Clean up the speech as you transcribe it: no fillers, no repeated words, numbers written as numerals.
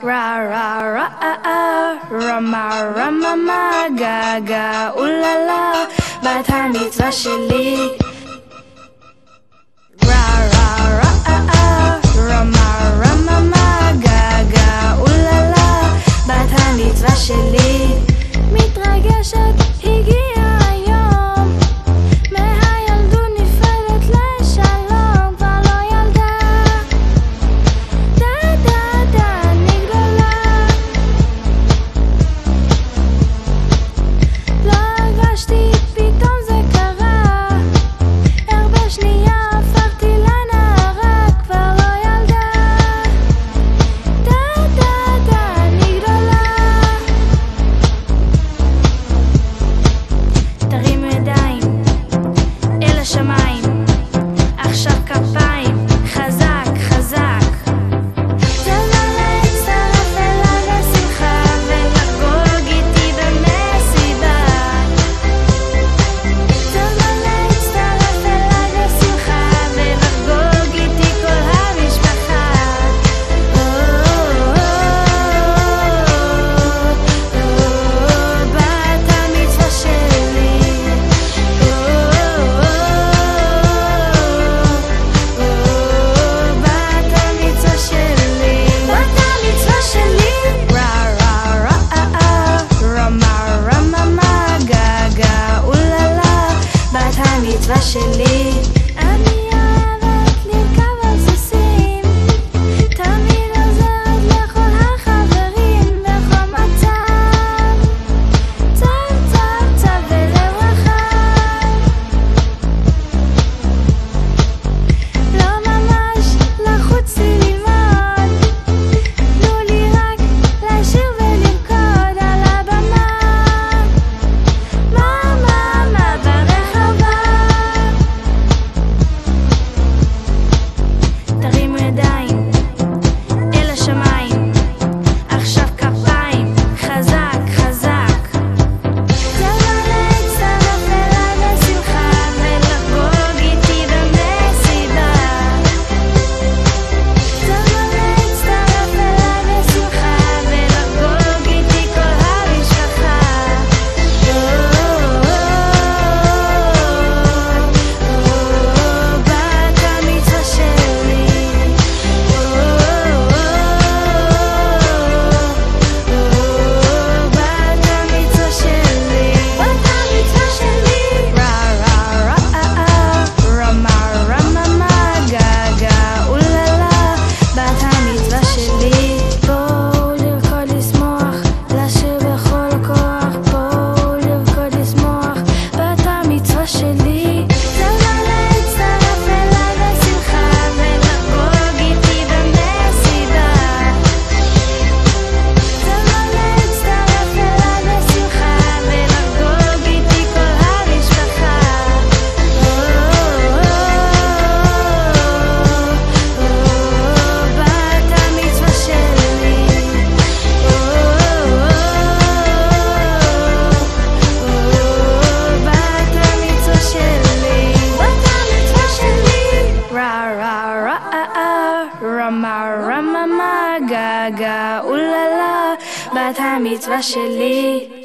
Ra ra ra rama rama ma ga ga ulala בת המצווה שלי. Ra ra ra rama rama ma ga ga ulala בת המצווה שלי. מתרגשת הגיע היום מהילדות נפרדת לשלום כבר לא ילדה דה דה דה אני גדולה לא הרגשתי פתאום זה קרה הרבה שנייה הפכתי לנערה כבר לא ילדה דה דה דה אני גדולה תרימו ידיים אל השמיים עכשיו כפיים חזק חזק תזמן להצטרף אליי בשמחה ולחגוג איתי במסיבה תזמן להצטרף אליי בשמחה ולחגוג איתי כל המשפחה בת המצווה שלי בת המצווה שלי בת המצווה שלי ra ra ra rama rama ma ga ga ulala בת המצווה שלי. אני אוהבת לרכב על סוסים תמיד עוזרת לכל החברים בכל מצב צב צב צב ולברכה לא ממש לחוץ לי ללמוד תנו לי רק לשיר ולרקוד על הבמה מה ברחבה תרימו ידיים אל השמיים עכשיו כפיים חזק חזק תזמן להצטרף אליי בשמחה ולחגוג איתי במסיבה תזמן להצטרף אליי בשמחה ולחגוג איתי כל המשפחה בת המצווה שלי בת המצווה שלי בת המצווה שלי ra ra ra rama rama ma ga ga ulala בת המצווה שלי. בואו לרקוד לשמוח לשיר בכל כוח בואו לרקוד לשמוח בת המצווה שלי תזמן להצטרף אליי בשמחה ולחגוג איתי במסיבה תזמן להצטרף אליי בשמחה ולחגוג איתי כל המשפחה בת המצווה שלי בת המצווה שלי בת המצווה שלי ra ra ra rama rama ma ga ga ulala בת המצווה שלי.